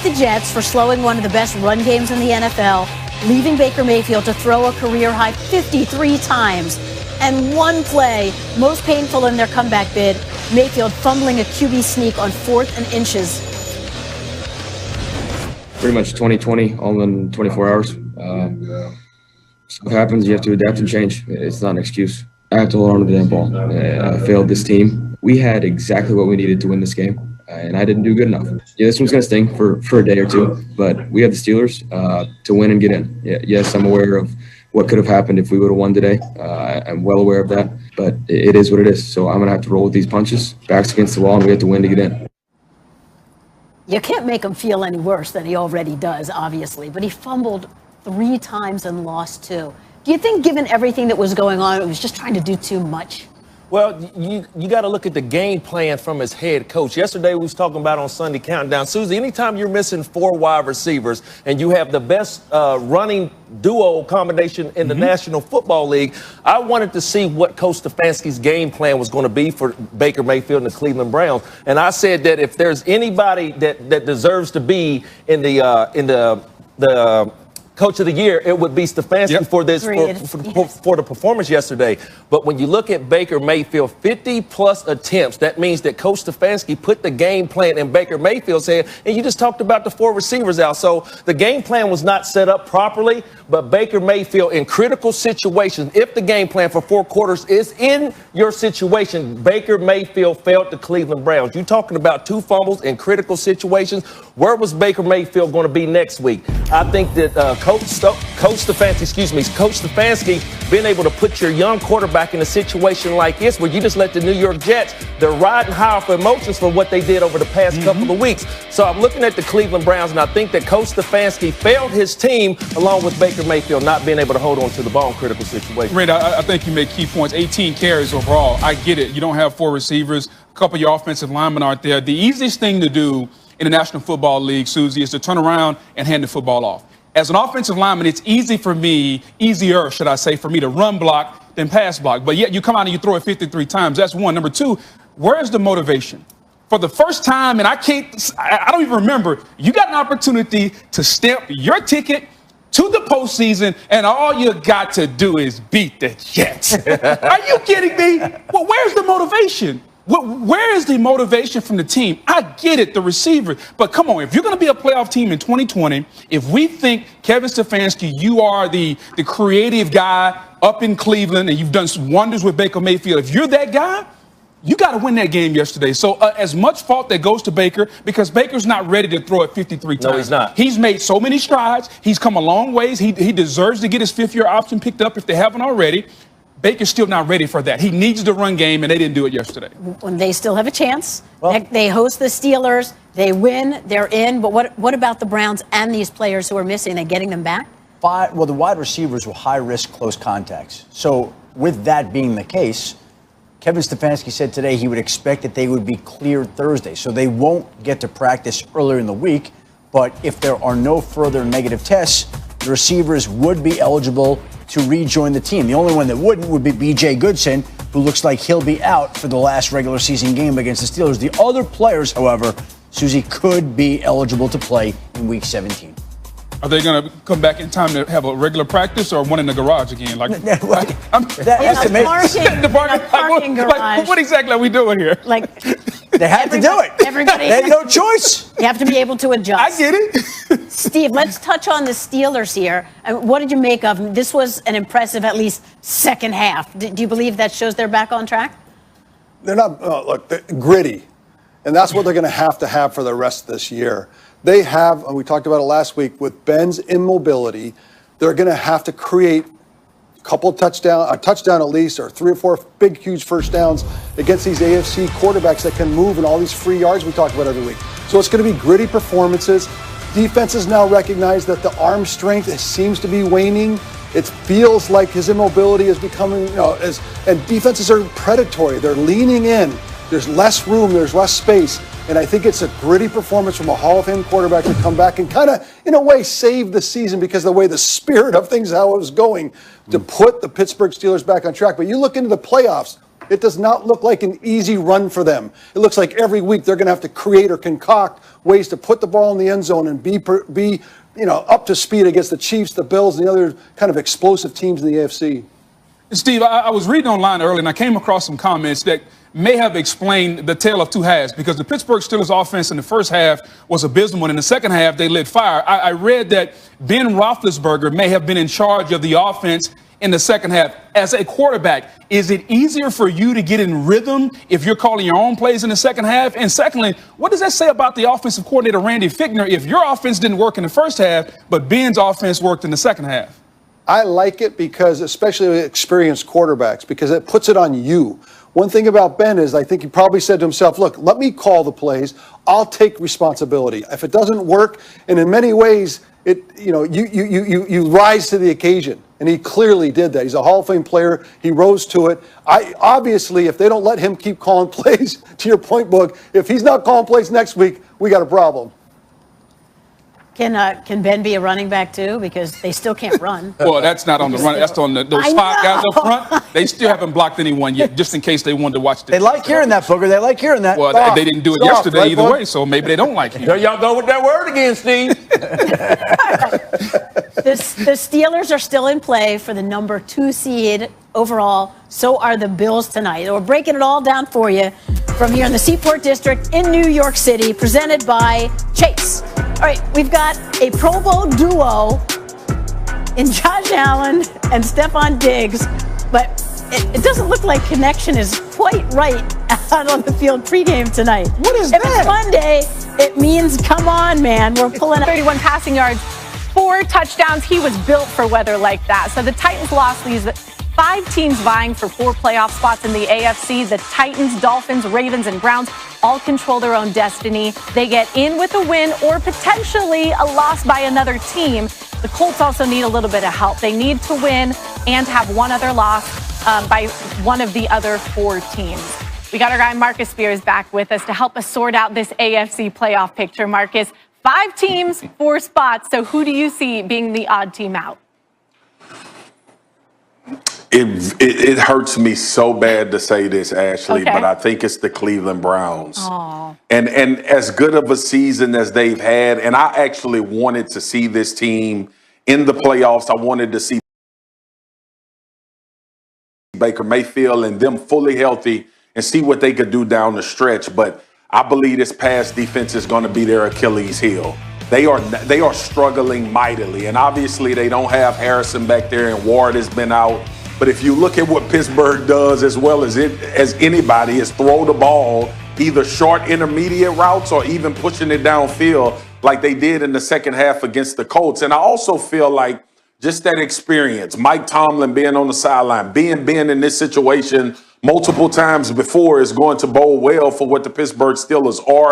The Jets for slowing one of the best run games in the NFL, leaving Baker Mayfield to throw a career-high 53 times. And one play, most painful in their comeback bid, Mayfield fumbling a QB sneak on 4th and inches. Pretty much 2020, all in 24 hours. Stuff happens, you have to adapt and change. It's not an excuse. I have to hold on to the damn ball. I failed this team. We had exactly what we needed to win this game, and I didn't do good enough. Yeah, this one's going to sting for a day or two, but we have the Steelers to win and get in. Yeah, yes, I'm aware of what could have happened if we would have won today. I'm well aware of that, but it is what it is. So I'm going to have to roll with these punches, backs against the wall, and we have to win to get in. You can't make him feel any worse than he already does, obviously, but he fumbled 3 times and lost 2. Do you think, given everything that was going on, it was just trying to do too much? Well, you got to look at the game plan from his head coach. Yesterday, we was talking about on Sunday Countdown. Susie, anytime you're missing 4 wide receivers and you have the best running duo combination in the National Football League, I wanted to see what Coach Stefanski's game plan was going to be for Baker Mayfield and the Cleveland Browns. And I said that if there's anybody that deserves to be in the Coach of the Year, it would be Stefanski for this for the performance yesterday. But when you look at Baker Mayfield, 50-plus attempts, that means that Coach Stefanski put the game plan in Baker Mayfield's head, and you just talked about the 4 receivers out. So the game plan was not set up properly, but Baker Mayfield in critical situations, if the game plan for 4 quarters is in your situation, Baker Mayfield failed the Cleveland Browns. You're talking about 2 fumbles in critical situations. Where was Baker Mayfield going to be next week? I think that Coach Stefanski being able to put your young quarterback in a situation like this where you just let the New York Jets, they're riding high off emotions for what they did over the past couple of weeks. So I'm looking at the Cleveland Browns, and I think that Coach Stefanski failed his team along with Baker Mayfield not being able to hold on to the ball in critical situations. Randy, I think you make key points. 18 carries overall. I get it. You don't have 4 receivers. A couple of your offensive linemen aren't there. The easiest thing to do in the National Football League, Susie, is to turn around and hand the football off. As an offensive lineman, it's easier for me to run block than pass block. But yet you come out and you throw it 53 times. That's one. Number 2, where's the motivation? For the first time, and I don't even remember, you got an opportunity to stamp your ticket to the postseason, and all you got to do is beat the Jets. Are you kidding me? Well, where's the motivation? Where is the motivation from the team? I get it, the receiver. But come on, if you're going to be a playoff team in 2020, if we think, Kevin Stefanski, you are the creative guy up in Cleveland and you've done wonders with Baker Mayfield, if you're that guy, you got to win that game yesterday. So as much fault that goes to Baker, because Baker's not ready to throw it 53 times. No, he's not. He's made so many strides. He's come a long ways. He deserves to get his 5th-year option picked up if they haven't already. Baker's still not ready for that. He needs the run game, and they didn't do it yesterday. When they still have a chance. Well, they host the Steelers. They win. They're in. But what about the Browns and these players who are missing? Are they getting them back? Well, the wide receivers were high-risk close contacts. So with that being the case, Kevin Stefanski said today he would expect that they would be cleared Thursday. So they won't get to practice earlier in the week. But if there are no further negative tests, the receivers would be eligible to rejoin the team. The only one that wouldn't would be B.J. Goodson, who looks like he'll be out for the last regular season game against the Steelers. The other players, however, Susie, could be eligible to play in Week 17. Are they going to come back in time to have a regular practice or one in the garage again? Like, parking garage. What exactly are we doing here? Like, they have to do it. Everybody they have no choice. You have to be able to adjust. I get it. Steve, let's touch on the Steelers here. What did you make of them? This was an impressive, at least, second half. Do you believe that shows they're back on track? They're not, they're gritty. And that's what they're going to have for the rest of this year. They have, and we talked about it last week, with Ben's immobility, they're going to have to create a touchdown at least, or 3 or 4 big, huge first downs against these AFC quarterbacks that can move and all these free yards we talk about every week. So it's going to be gritty performances. Defenses now recognize that the arm strength seems to be waning. It feels like his immobility is becoming, and defenses are predatory. They're leaning in. There's less room. There's less space. And I think it's a gritty performance from a Hall of Fame quarterback to come back and kind of, in a way, save the season because of the way the spirit of things, how it was going, to put the Pittsburgh Steelers back on track. But you look into the playoffs, It does not look like an easy run for them. It looks like every week they're going to have to create or concoct ways to put the ball in the end zone and be up to speed against the Chiefs, the Bills, and the other kind of explosive teams in the AFC. Steve, I was reading online earlier, and I came across some comments that may have explained the tale of two halves, because the Pittsburgh Steelers offense in the first half was abysmal, and in the second half they lit fire. I read that Ben Roethlisberger may have been in charge of the offense in the second half. As a quarterback, is it easier for you to get in rhythm if you're calling your own plays in the second half? And secondly, what does that say about the offensive coordinator, Randy Fichtner, if your offense didn't work in the first half, but Ben's offense worked in the second half? I like it because, especially with experienced quarterbacks, because it puts it on you. One thing about Ben is I think he probably said to himself, look, let me call the plays. I'll take responsibility. If it doesn't work, and in many ways, you rise to the occasion. And he clearly did that. He's a Hall of Fame player. He rose to it. Obviously, if they don't let him keep calling plays, to your point, Boog, if he's not calling plays next week, we got a problem. Can Ben be a running back too? Because they still can't run. Well, that's not on the run. That's on those five guys up front. They still haven't blocked anyone yet, just in case they wanted to watch. They like hearing that, Booger. They like hearing that. Well, they didn't do it yesterday right, either way, so maybe they don't like it. There y'all go with that word again, Steve. The Steelers are still in play for the number 2 seed overall. So are the Bills tonight. We're breaking it all down for you from here in the Seaport District in New York City, presented by Chase. All right, we've got a Pro Bowl duo in Josh Allen and Stephon Diggs, but it doesn't look like connection is quite right out on the field pregame tonight. What is that? If it's Monday, it means come on, man. We're pulling 31 passing yards, 4 touchdowns. He was built for weather like that. So the Titans lost these 5 teams vying for 4 playoff spots in the AFC. The Titans, Dolphins, Ravens, and Browns all control their own destiny. They get in with a win or potentially a loss by another team. The Colts also need a little bit of help. They need to win and have one other loss by one of the other 4 teams. We got our guy Marcus Spears back with us to help us sort out this AFC playoff picture. Marcus, 5 teams, 4 spots. So who do you see being the odd team out? It hurts me so bad to say this, Ashley, but I think it's the Cleveland Browns. Aww. And as good of a season as they've had, and I actually wanted to see this team in the playoffs. I wanted to see Baker Mayfield and them fully healthy and see what they could do down the stretch. But I believe this pass defense is going to be their Achilles heel. They are struggling mightily, and obviously they don't have Harrison back there, and Ward has been out. But if you look at what Pittsburgh does as well as anybody, is throw the ball either short intermediate routes or even pushing it downfield like they did in the second half against the Colts. And I also feel like just that experience, Mike Tomlin being on the sideline, being in this situation multiple times before, is going to bode well for what the Pittsburgh Steelers are.